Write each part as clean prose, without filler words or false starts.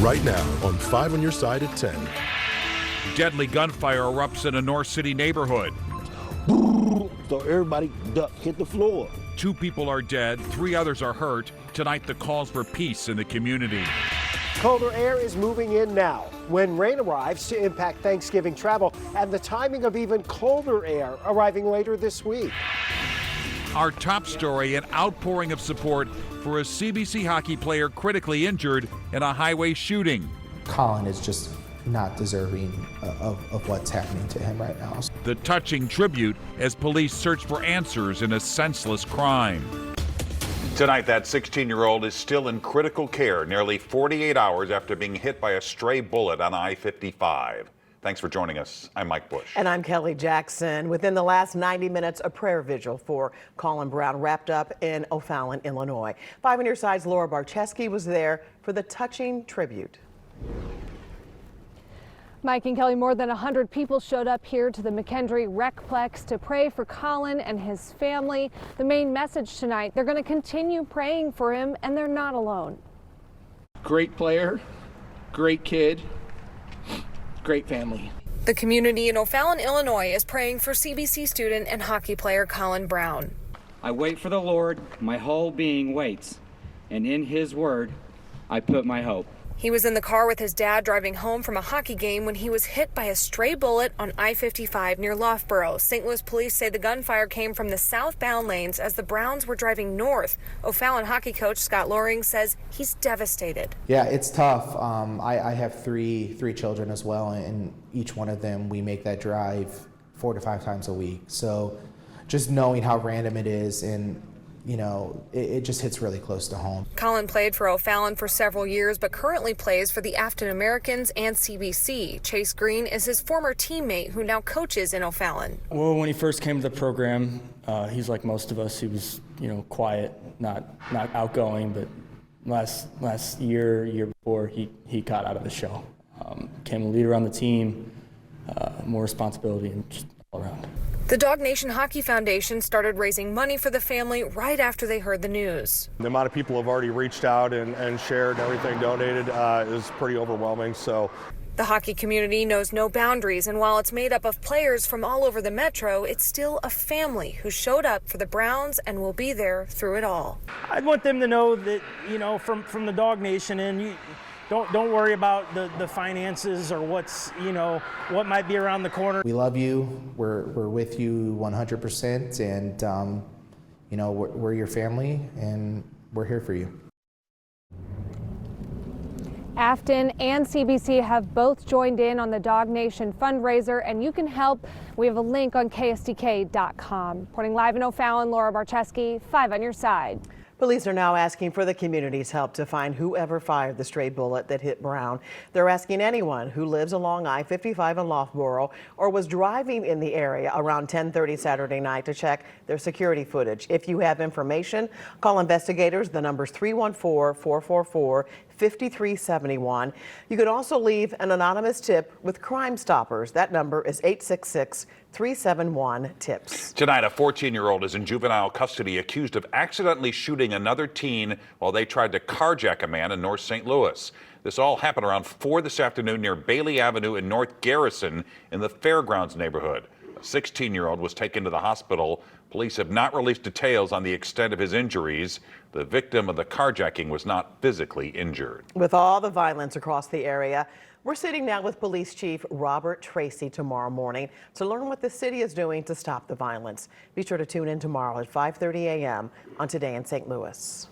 right now on 5 on your side at 10. Deadly gunfire erupts in a North City neighborhood. So everybody duck, hit the floor. 2 people are dead, 3 others are hurt. Tonight, the calls for peace in the community. Colder air is moving in now when rain arrives to impact Thanksgiving travel and the timing of even colder air arriving later this week. Our top story, an outpouring of support for a CBC hockey player critically injured in a highway shooting. Colin is just not deserving of what's happening to him right now. The touching tribute as police search for answers in a senseless crime. Tonight, that 16-year-old is still in critical care nearly 48 hours after being hit by a stray bullet on I-55. Thanks for joining us. I'm Mike Bush. And I'm Kelly Jackson. Within the last 90 minutes, a prayer vigil for Colin Brown wrapped up in O'Fallon, Illinois. 5 on your side's Laura Barcheski was there for the touching tribute. Mike and Kelly, more than 100 people showed up here to the McKendree Recplex to pray for Colin and his family. The main message tonight, they're going to continue praying for him, and they're not alone. Great player, great kid, great family. The community in O'Fallon, Illinois is praying for CBC student and hockey player Colin Brown. I wait for the Lord, my whole being waits, and in his word I put my hope. He was in the car with his dad driving home from a hockey game when he was hit by a stray bullet on I-55 near Loughborough. St. Louis police say the gunfire came from the southbound lanes as the Browns were driving north. O'Fallon hockey coach Scott Loring says he's devastated. Yeah, it's tough. I have three children as well, and each one of them, we make that drive 4 to 5 times a week. So just knowing how random it is, and you know, it just hits really close to home. Colin played for O'Fallon for several years, but currently plays for the Afton Americans and CBC. Chase Green is his former teammate who now coaches in O'Fallon. Well, when he first came to the program, he's like most of us. He was, quiet, not outgoing, but last year before, he got out of the show. Became a leader on the team, more responsibility, and just all around. The Dog Nation Hockey Foundation started raising money for the family right after they heard the news. The amount of people have already reached out and shared everything donated is pretty overwhelming. So the hockey community knows no boundaries, and while it's made up of players from all over the metro, it's still a family who showed up for the Browns and will be there through it all. I'd want them to know that, from the Dog Nation, and don't worry about the finances or what might be around the corner. We love you. We're with you 100%, and we're your family, and we're here for you. Afton and CBC have both joined in on the Dog Nation fundraiser, and you can help. We have a link on KSDK.com. Reporting live in O'Fallon, Laura Barcheski, 5 on your side. Police are now asking for the community's help to find whoever fired the stray bullet that hit Brown. They're asking anyone who lives along I-55 in Loughborough or was driving in the area around 10:30 Saturday night to check their security footage. If you have information, call investigators. The number's 314-444-5371. You can also leave an anonymous tip with Crime Stoppers. That number is 866-371-TIPS. Tonight, a 14-year-old is in juvenile custody accused of accidentally shooting another teen while they tried to carjack a man in North St. Louis. This all happened around 4 this afternoon near Bailey Avenue in North Garrison in the Fairgrounds neighborhood. A 16-year-old was taken to the hospital. Police have not released details on the extent of his injuries. The victim of the carjacking was not physically injured. With all the violence across the area, we're sitting now with Police Chief Robert Tracy tomorrow morning to learn what the city is doing to stop the violence. Be sure to tune in tomorrow at 5:30 a.m. on Today in St. Louis.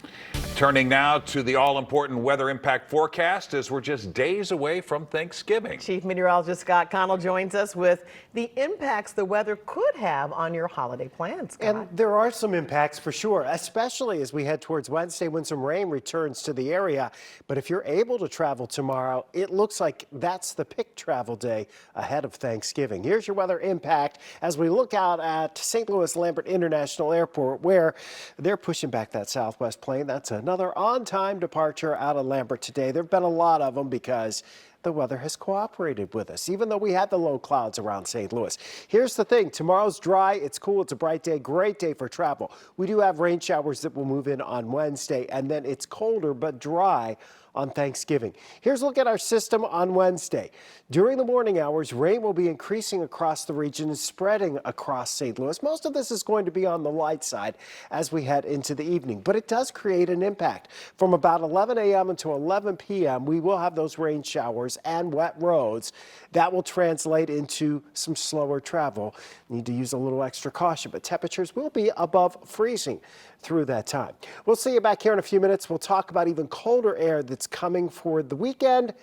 Turning now to the all-important weather impact forecast as we're just days away from Thanksgiving. Chief Meteorologist Scott Connell joins us with the impacts the weather could have on your holiday plans, Scott. And there are some impacts for sure, especially as we head towards Wednesday when some rain returns to the area. But if you're able to travel tomorrow, it looks like that's the pick travel day ahead of Thanksgiving. Here's your weather impact as we look out at St. Louis Lambert International Airport, where they're pushing back that southwest plane. That's another on-time departure out of Lambert today. There have been a lot of them because the weather has cooperated with us, even though we had the low clouds around St. Louis. Here's the thing. Tomorrow's dry. It's cool. It's a bright day. Great day for travel. We do have rain showers that will move in on Wednesday, and then it's colder but dry on Thanksgiving. Here's a look at our system on Wednesday. During the morning hours, rain will be increasing across the region and spreading across St. Louis. Most of this is going to be on the light side as we head into the evening, but it does create an impact. From about 11 a.m. until 11 p.m., we will have those rain showers and wet roads. That will translate into some slower travel. Need to use a little extra caution, but temperatures will be above freezing through that time. We'll see you back here in a few minutes. We'll talk about even colder air that's coming for the weekend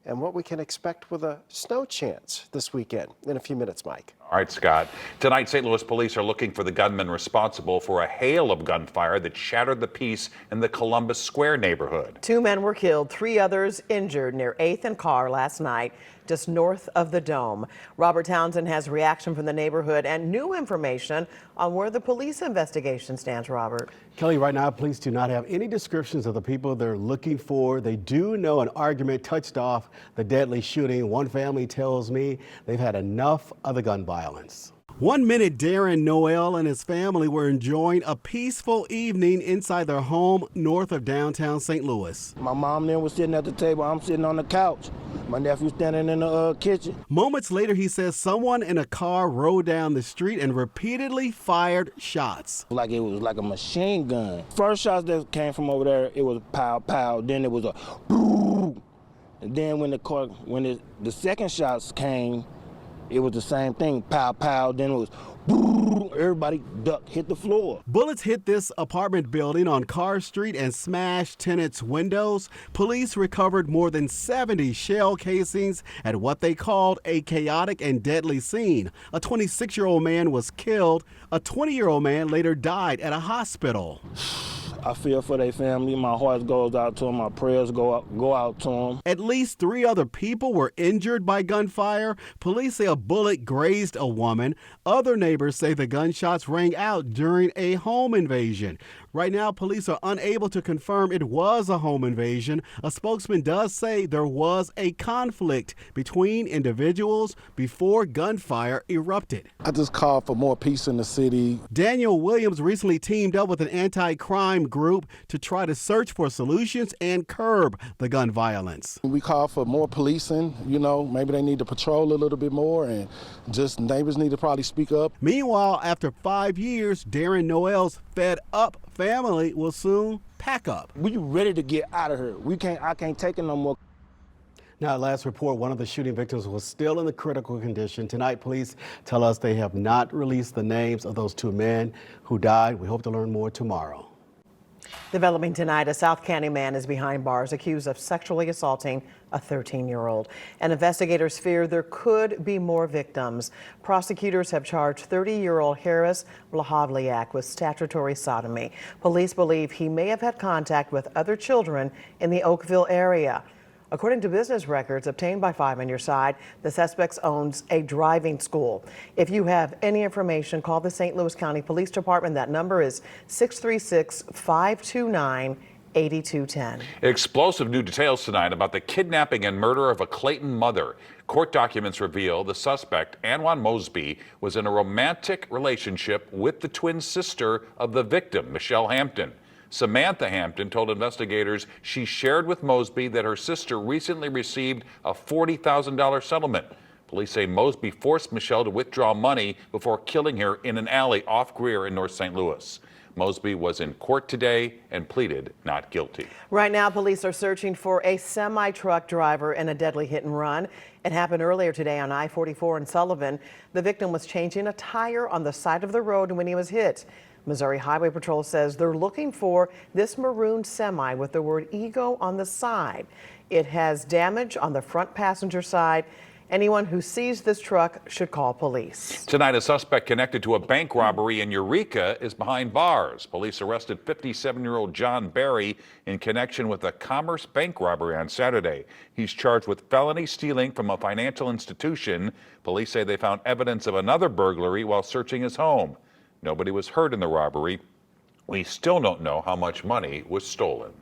and what we can expect with a snow chance this weekend. In a few minutes, Mike. All right, Scott. Tonight, St. Louis police are looking for the gunman responsible for a hail of gunfire that shattered the peace in the Columbus Square neighborhood. 2 men were killed, 3 others injured near 8th and Carr last night, just north of the Dome. Robert Townsend has reaction from the neighborhood and new information on where the police investigation stands, Robert. Kelly, right now, police do not have any descriptions of the people they're looking for. They do know an argument touched off the deadly shooting. One family tells me they've had enough of the gun violence. 1 minute, Darren Noel and his family were enjoying a peaceful evening inside their home north of downtown St. Louis. My mom then was sitting at the table. I'm sitting on the couch. My nephew standing in the kitchen. Moments later, he says someone in a car rode down the street and repeatedly fired shots. Like it was like a machine gun. First shots that came from over there, it was pow, pow. Then it was a boom. And then when the second shots came, it was the same thing, pow, pow, then it was boom, everybody hit the floor. Bullets hit this apartment building on Carr Street and smashed tenants' windows. Police recovered more than 70 shell casings at what they called a chaotic and deadly scene. A 26-year-old man was killed. A 20-year-old man later died at a hospital. I feel for their family. My heart goes out to them. My prayers go out to them. At least 3 other people were injured by gunfire. Police say a bullet grazed a woman. Other neighbors say the gunshots rang out during a home invasion. Right now, police are unable to confirm it was a home invasion. A spokesman does say there was a conflict between individuals before gunfire erupted. I just call for more peace in the city. Daniel Williams recently teamed up with an anti-crime group to try to search for solutions and curb the gun violence. We call for more policing. Maybe they need to patrol a little bit more, and just neighbors need to probably speak up. Meanwhile, after 5 years, Darren Noel's fed up family will soon pack up. We ready to get out of here. I can't take it no more. Now, last report, one of the shooting victims was still in the critical condition. Tonight, police tell us they have not released the names of those 2 men who died. We hope to learn more tomorrow. Developing tonight, a South County man is behind bars accused of sexually assaulting a 13-year-old. And investigators fear there could be more victims. Prosecutors have charged 30-year-old Harris Blahovliak with statutory sodomy. Police believe he may have had contact with other children in the Oakville area. According to business records obtained by 5 on Your Side, the suspect owns a driving school. If you have any information, call the St. Louis County Police Department. That number is 636-529-8210. Explosive new details tonight about the kidnapping and murder of a Clayton mother. Court documents reveal the suspect, Anwan Mosby, was in a romantic relationship with the twin sister of the victim, Michelle Hampton. Samantha Hampton told investigators she shared with Mosby that her sister recently received a $40,000 settlement. Police say Mosby forced Michelle to withdraw money before killing her in an alley off Greer in North St. Louis. Mosby was in court today and pleaded not guilty. Right now, police are searching for a semi-truck driver in a deadly hit and run. It happened earlier today on I-44 in Sullivan. The victim was changing a tire on the side of the road when he was hit. Missouri Highway Patrol says they're looking for this maroon semi with the word ego on the side. It has damage on the front passenger side. Anyone who sees this truck should call police. Tonight, a suspect connected to a bank robbery in Eureka is behind bars. Police arrested 57-year-old John Barry in connection with a Commerce Bank robbery on Saturday. He's charged with felony stealing from a financial institution. Police say they found evidence of another burglary while searching his home. Nobody was hurt in the robbery. We still don't know how much money was stolen.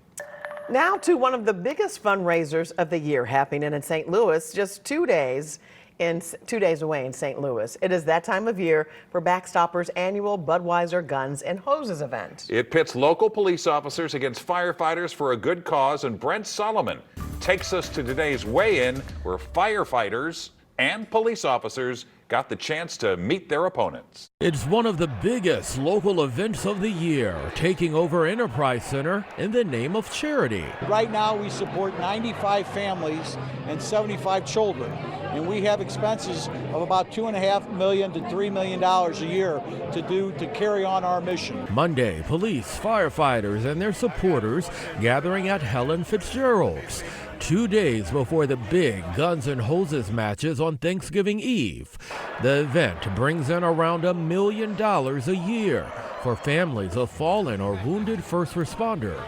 Now to one of the biggest fundraisers of the year happening in St. Louis, just 2 days in 2 days away in St. Louis. It is that time of year for Backstopper's annual Budweiser Guns and Hoses event. It pits local police officers against firefighters for a good cause, and Brent Solomon takes us to today's weigh-in where firefighters and police officers got the chance to meet their opponents. It's one of the biggest local events of the year, taking over Enterprise Center in the name of charity. Right now we support 95 families and 75 children, and we have expenses of about $2.5 million to $3 million a year to carry on our mission. Monday, police, firefighters, and their supporters gathering at Helen Fitzgerald's. 2 days before the big Guns and Hoses matches on Thanksgiving Eve. The event brings in around $1 million a year for families of fallen or wounded first responders.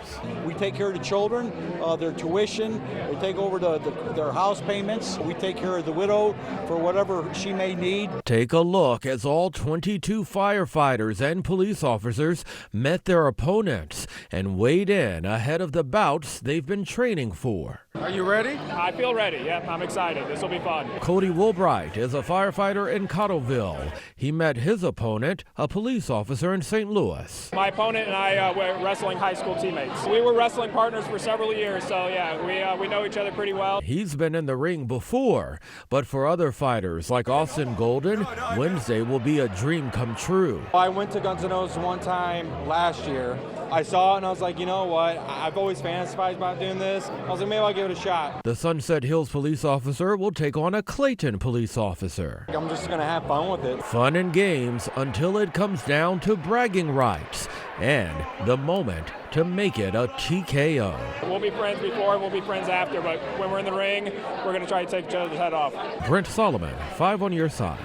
We take care of the children, their tuition, we take over their house payments, we take care of the widow for whatever she may need. Take a look as all 22 firefighters and police officers met their opponents and weighed in ahead of the bouts they've been training for. Are you ready? I feel ready. Yep, I'm excited. This will be fun. Cody Woolbright is a firefighter in Cottleville. He met his opponent, a police officer in St. Louis. My opponent and I were wrestling high school teammates. We were wrestling partners for several years, so yeah, we know each other pretty well. He's been in the ring before, but for other fighters like Austin Golden, Wednesday will be a dream come true. I went to Guns N' Roses one time last year. I saw it and I was like, you know what? I've always fantasized about doing this. I was like, maybe I'll give it a shot. The Sunset Hills police officer will take on a Clayton police officer. I'm just going to have fun with it. Fun and games until it comes down to bragging rights and the moment to make it a TKO. We'll be friends before and we'll be friends after, but when we're in the ring, we're going to try to take each other's head off. Brent Solomon, 5 on your side.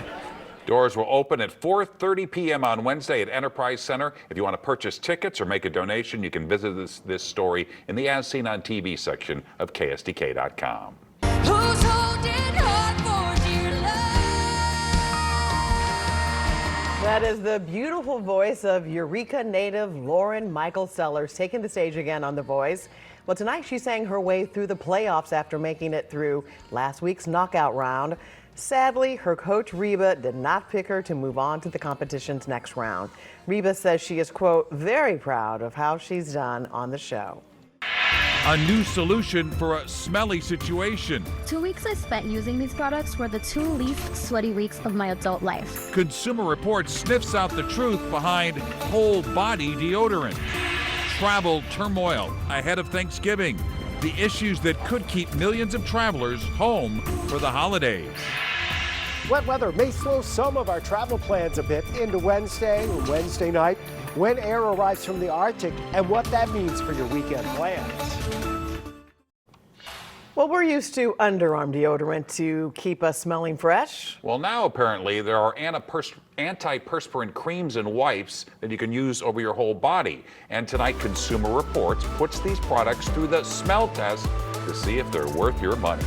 Doors will open at 4:30 p.m. on Wednesday at Enterprise Center. If you want to purchase tickets or make a donation, you can visit this story in the As Seen on TV section of KSDK.com. That is the beautiful voice of Eureka native Lauren Michael Sellers taking the stage again on The Voice. Well, tonight she sang her way through the playoffs after making it through last week's knockout round. Sadly, her coach Reba did not pick her to move on to the competition's next round. Reba says she is, quote, very proud of how she's done on the show. A new solution for a smelly situation. 2 weeks I spent using these products were the 2 least sweaty weeks of my adult life. Consumer Reports sniffs out the truth behind whole body deodorant. Travel turmoil ahead of Thanksgiving. The issues that could keep millions of travelers home for the holidays. Wet weather may slow some of our travel plans a bit into Wednesday night when air arrives from the Arctic and what that means for your weekend plans. Well, we're used to underarm deodorant to keep us smelling fresh. Well, now apparently there are antiperspirant creams and wipes that you can use over your whole body. And tonight, Consumer Reports puts these products through the smell test to see if they're worth your money.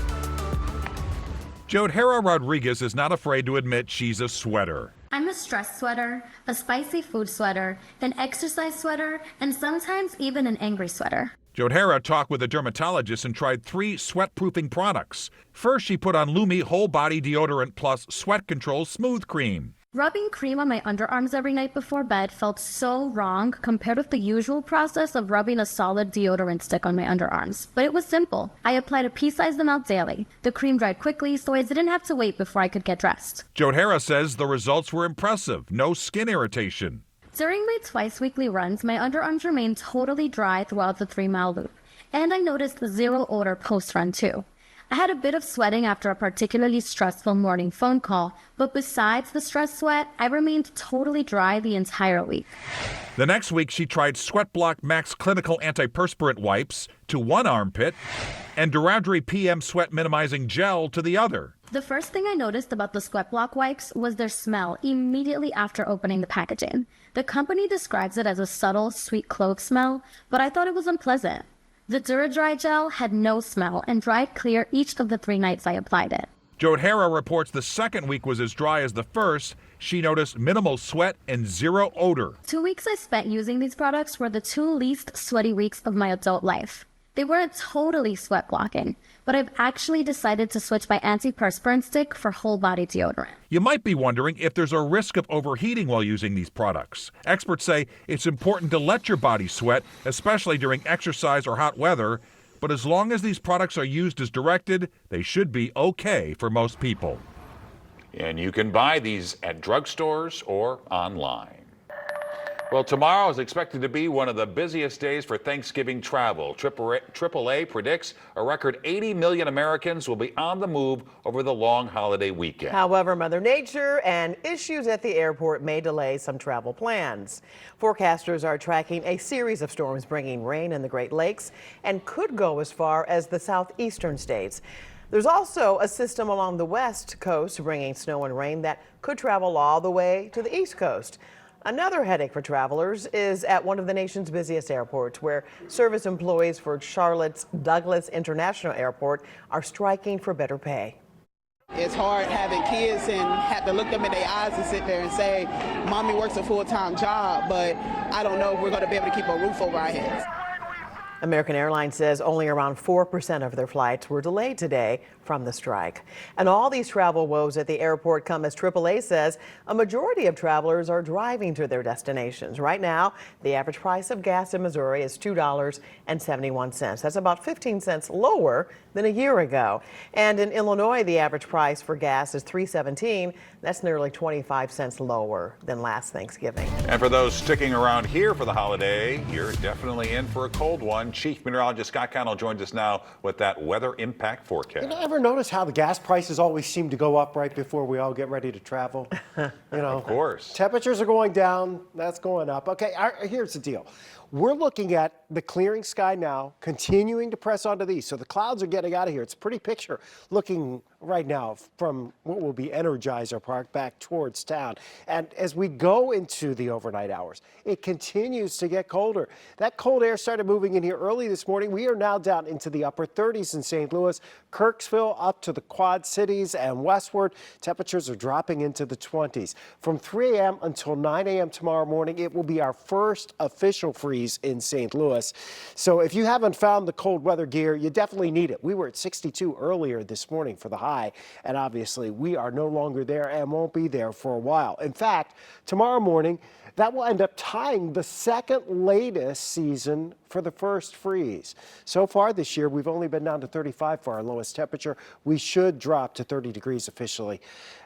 Jodhara Rodriguez is not afraid to admit she's a sweater. I'm a stress sweater, a spicy food sweater, an exercise sweater, and sometimes even an angry sweater. Jodhara talked with a dermatologist and tried 3 sweat-proofing products. First, she put on Lumi Whole Body Deodorant Plus Sweat Control Smooth Cream. Rubbing cream on my underarms every night before bed felt so wrong compared with the usual process of rubbing a solid deodorant stick on my underarms. But it was simple. I applied a pea-sized amount daily. The cream dried quickly, so I didn't have to wait before I could get dressed. Jodhara says the results were impressive. No skin irritation. During my twice-weekly runs, my underarms remained totally dry throughout the 3-mile loop. And I noticed 0 odor post-run too. I had a bit of sweating after a particularly stressful morning phone call, but besides the stress sweat, I remained totally dry the entire week. The next week, she tried Sweatblock Max Clinical Antiperspirant Wipes to one armpit and Durandry PM Sweat Minimizing Gel to the other. The first thing I noticed about the Sweatblock wipes was their smell immediately after opening the packaging. The company describes it as a subtle, sweet clove smell, but I thought it was unpleasant. The Duradry gel had no smell and dried clear each of the 3 nights I applied it. Jodhara reports the second week was as dry as the first. She noticed minimal sweat and 0 odor. 2 weeks I spent using these products were the 2 least sweaty weeks of my adult life. They weren't totally sweat blocking, but I've actually decided to switch my antiperspirant stick for whole body deodorant. You might be wondering if there's a risk of overheating while using these products. Experts say it's important to let your body sweat, especially during exercise or hot weather, but as long as these products are used as directed, they should be okay for most people. And you can buy these at drugstores or online. Well, tomorrow is expected to be one of the busiest days for Thanksgiving travel. AAA predicts a record 80 million Americans will be on the move over the long holiday weekend. However, Mother Nature and issues at the airport may delay some travel plans. Forecasters are tracking a series of storms bringing rain in the Great Lakes and could go as far as the southeastern states. There's also a system along the west coast bringing snow and rain that could travel all the way to the east coast. Another headache for travelers is at one of the nation's busiest airports, where service employees for Charlotte's Douglas International Airport are striking for better pay. It's hard having kids and have to look them in their eyes and sit there and say, Mommy works a full-time job, but I don't know if we're going to be able to keep a roof over our heads. American Airlines says only around 4% of their flights were delayed today from the strike. And all these travel woes at the airport come as AAA says a majority of travelers are driving to their destinations. Right now, the average price of gas in Missouri is $2.71. That's about 15 cents lower than a year ago. And in Illinois, the average price for gas is $3.17. That's nearly 25 cents lower than last Thanksgiving. And for those sticking around here for the holiday, you're definitely in for a cold one. Chief Meteorologist Scott Connell joins us now with that weather impact forecast. You ever notice how the gas prices always seem to go up right before we all get ready to travel? Of course. Temperatures are going down, that's going up. Okay, here's the deal. We're looking at the clearing sky now, continuing to press onto these. So the clouds are getting out of here. It's a pretty picture looking right now from what will be Energizer Park back towards town. And as we go into the overnight hours, it continues to get colder. That cold air started moving in here early this morning. We are now down into the upper 30s in St. Louis, Kirksville up to the Quad Cities and westward. Temperatures are dropping into the 20s. From 3 a.m. until 9 a.m. tomorrow morning, it will be our first official freeze in St. Louis. So if you haven't found the cold weather gear, you definitely need it. We were at 62 earlier this morning for the high, and obviously we are no longer there and won't be there for a while. In fact, tomorrow morning, that will end up tying the second latest season for the first freeze. So far this year, we've only been down to 35 for our lowest temperature. We should drop to 30 degrees officially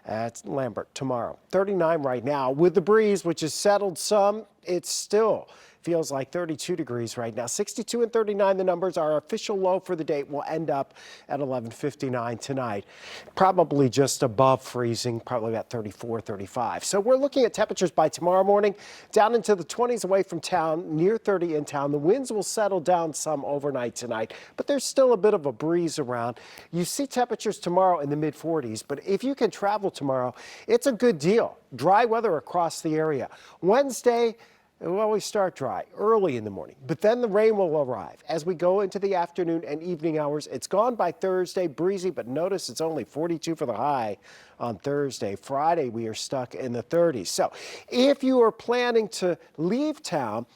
at Lambert tomorrow. 39 right now. With the breeze, which has settled some, it's still feels like 32 degrees right now. 62 and 39, the numbers. Our official low for the day will end up at 11:59 tonight. Probably just above freezing, probably about 34, 35. So we're looking at temperatures by tomorrow morning down into the 20s away from town, near 30 in town. The winds will settle down some overnight tonight, but there's still a bit of a breeze around. You see temperatures tomorrow in the mid 40s, but if you can travel tomorrow, it's a good deal. Dry weather across the area. Wednesday, it will always start dry early in the morning, but then the rain will arrive as we go into the afternoon and evening hours. It's gone by Thursday, breezy, but notice it's only 42 for the high on Thursday. Friday, we are stuck in the 30s. So if you are planning to leave town,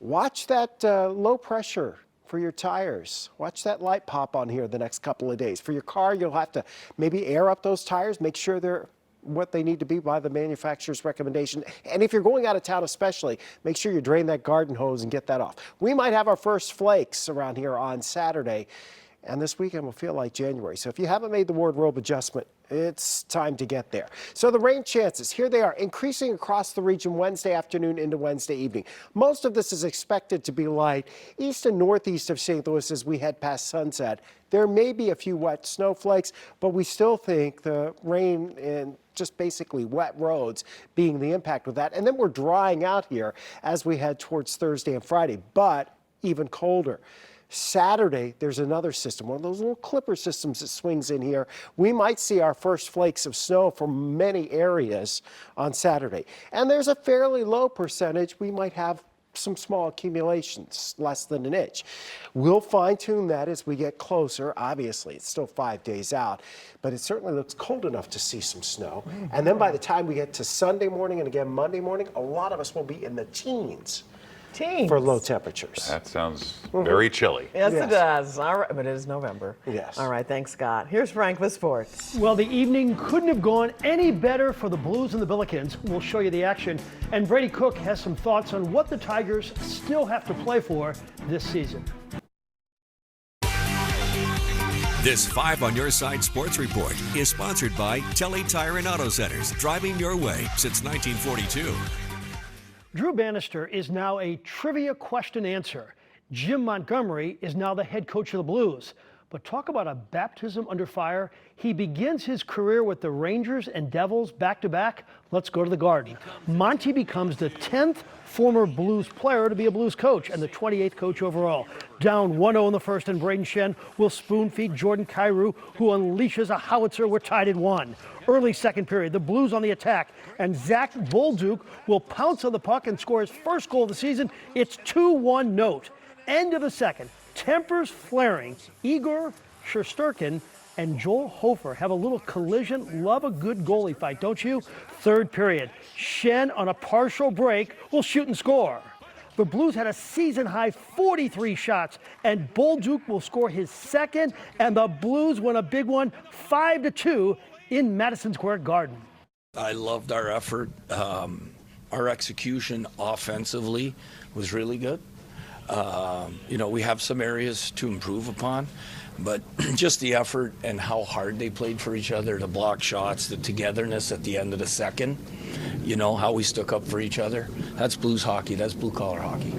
watch that low pressure for your tires. Watch that light pop on here the next couple of days. For your car, you'll have to maybe air up those tires, make sure they're what they need to be by the manufacturer's recommendation. And if you're going out of town especially, make sure you drain that garden hose and get that off. We might have our first flakes around here on Saturday, and this weekend will feel like January. So if you haven't made the wardrobe adjustment, it's time to get there. So the rain chances, here they are, increasing across the region Wednesday afternoon into Wednesday evening. Most of this is expected to be light east and northeast of St. Louis as we head past sunset. There may be a few wet snowflakes, but we still think the rain and just basically wet roads being the impact of that. And then we're drying out here as we head towards Thursday and Friday, but even colder. Saturday, there's another system, one of those little clipper systems that swings in here. We might see our first flakes of snow from many areas on Saturday. And there's a fairly low percentage. We might have some small accumulations, less than an inch. We'll fine tune that as we get closer. Obviously, it's still 5 days out, but it certainly looks cold enough to see some snow. And then by the time we get to Sunday morning and again Monday morning, a lot of us will be in the teens Teens. for low temperatures. That sounds very chilly. Yes, it does. All right, but it is November. Yes. All right, thanks, Scott. Here's Frank with sports. Well, the evening couldn't have gone any better for the Blues and the Billikens. We'll show you the action. And Brady Cook has some thoughts on what the Tigers still have to play for this season. This 5 on Your Side Sports Report is sponsored by Telly Tire and Auto Centers, driving your way since 1942. Drew Bannister is now a trivia question answer. Jim Montgomery is now the head coach of the Blues. But talk about a baptism under fire. He begins his career with the Rangers and Devils back-to-back. Let's go to the Garden. Monty becomes the 10th former Blues player to be a Blues coach and the 28th coach overall. Down 1-0 in the first, and Braden Shen will spoon-feed Jordan Kyrou, who unleashes a howitzer. We're tied at 1. Early second period, the Blues on the attack, and Zach Bolduc will pounce on the puck and score his first goal of the season. It's 2-1 note. End of the second. Tempers flaring. Igor Shesterkin and Joel Hofer have a little collision. Love a good goalie fight, don't you? Third period. Shen on a partial break will shoot and score. The Blues had a season-high 43 shots, and Bolduc will score his second, and the Blues win a big one, 5-2 in Madison Square Garden. I loved our effort. Our execution offensively was really good. We have some areas to improve upon, but just the effort and how hard they played for each other, to block shots, the togetherness at the end of the second, how we stuck up for each other. That's Blues hockey. That's blue-collar hockey.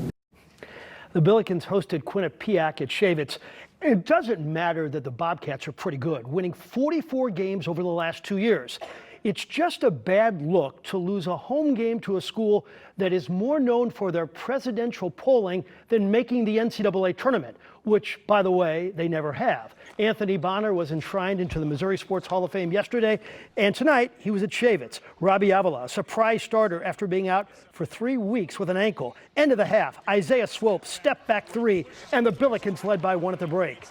The Billikens hosted Quinnipiac at Shavitz. It doesn't matter that the Bobcats are pretty good, winning 44 games over the last 2 years. It's just a bad look to lose a home game to a school that is more known for their presidential polling than making the NCAA tournament, which, by the way, they never have. Anthony Bonner was enshrined into the Missouri Sports Hall of Fame yesterday, and tonight he was at Shavitz. Robbie Avila, a surprise starter after being out for 3 weeks with an ankle. End of the half, Isaiah Swope, step back 3, and the Billikens led by 1 at the break.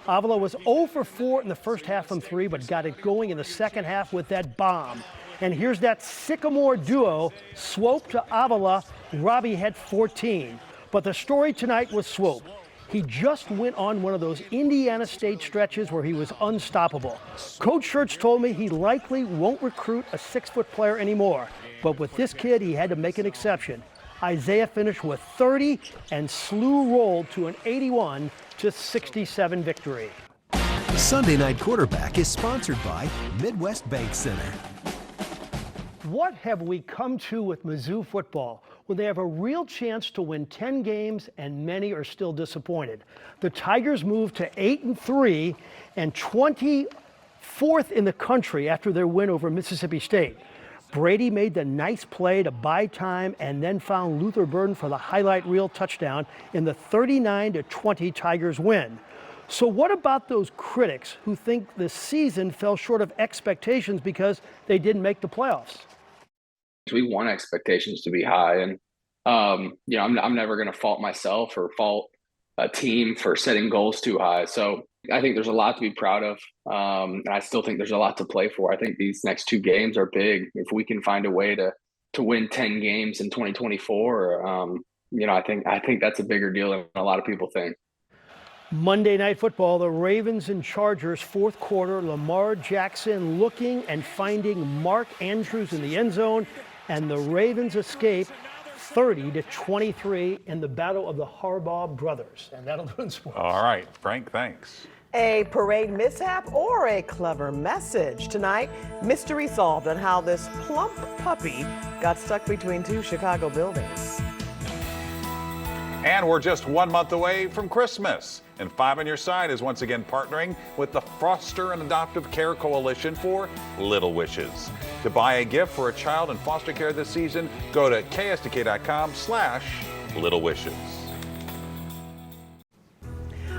Avila was 0 for 4 in the first half from 3, but got it going in the second half with that bomb. And here's that Sycamore duo, Swope to Avila. Robbie had 14. But the story tonight was Swope. He just went on one of those Indiana State stretches where he was unstoppable. Coach Schertz told me he likely won't recruit a 6-foot player anymore. But with this kid, he had to make an exception. Isaiah finished with 30, and SLU rolled to an 81-67 victory. Sunday Night Quarterback is sponsored by Midwest Bank Center. What have we come to with Mizzou football when they have a real chance to win 10 games and many are still disappointed? The Tigers moved to 8-3 and 24th in the country after their win over Mississippi State. Brady made the nice play to buy time and then found Luther Burden for the highlight reel touchdown in the 39-20 Tigers win. So what about those critics who think the season fell short of expectations because they didn't make the playoffs? We want expectations to be high, and I'm never going to fault myself or fault a team for setting goals too high. So I think there's a lot to be proud of, and I still think there's a lot to play for. I think these next 2 games are big. If we can find a way to win 10 games in 2024, I think that's a bigger deal than a lot of people think. Monday Night Football, the Ravens and Chargers, fourth quarter. Lamar Jackson looking and finding Mark Andrews in the end zone, and the Ravens escape 30-23 in the battle of the Harbaugh brothers. And that'll do it in sports. All right, Frank, thanks. A parade mishap or a clever message? Tonight, mystery solved on how this plump puppy got stuck between 2 Chicago buildings. And we're just 1 month away from Christmas. And 5 on Your Side is once again partnering with the Foster and Adoptive Care Coalition for Little Wishes. To buy a gift for a child in foster care this season, go to ksdk.com/Little Wishes.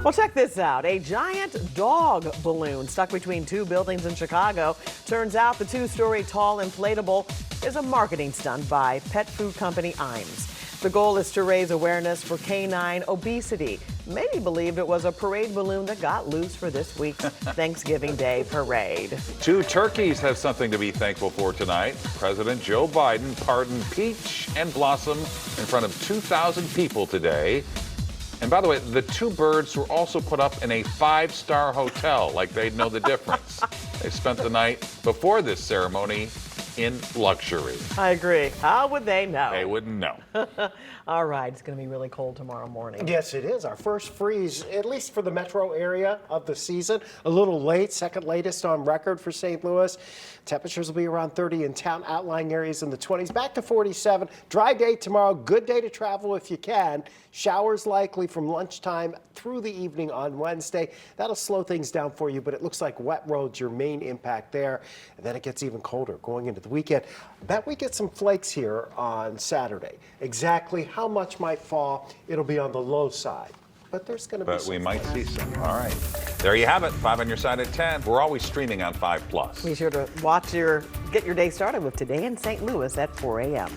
Well, check this out. A giant dog balloon stuck between 2 buildings in Chicago. Turns out the 2-story tall inflatable is a marketing stunt by pet food company Iams. The goal is to raise awareness for canine obesity. Many believed it was a parade balloon that got loose for this week's Thanksgiving Day parade. 2 turkeys have something to be thankful for tonight. President Joe Biden pardoned Peach and Blossom in front of 2,000 people today. And by the way, the 2 birds were also put up in a 5-star hotel, like they'd know the difference. They spent the night before this ceremony in luxury. I agree. How would they know? They wouldn't know. All right, it's going to be really cold tomorrow morning. Yes, it is. Our first freeze, at least for the metro area of the season. A little late, second latest on record for St. Louis. Temperatures will be around 30 in town, outlying areas in the 20s, back to 47. Dry day tomorrow, good day to travel if you can. Showers likely from lunchtime through the evening on Wednesday. That'll slow things down for you, but it looks like wet roads, your main impact there. And then it gets even colder going into the weekend. Bet we get some flakes here on Saturday. Exactly how much might fall, it'll be on the low side. But there's going to be some. We might see some. All right. There you have it. 5 on your side at 10. We're always streaming on 5+. Be sure to get your day started with Today in St. Louis at 4 a.m.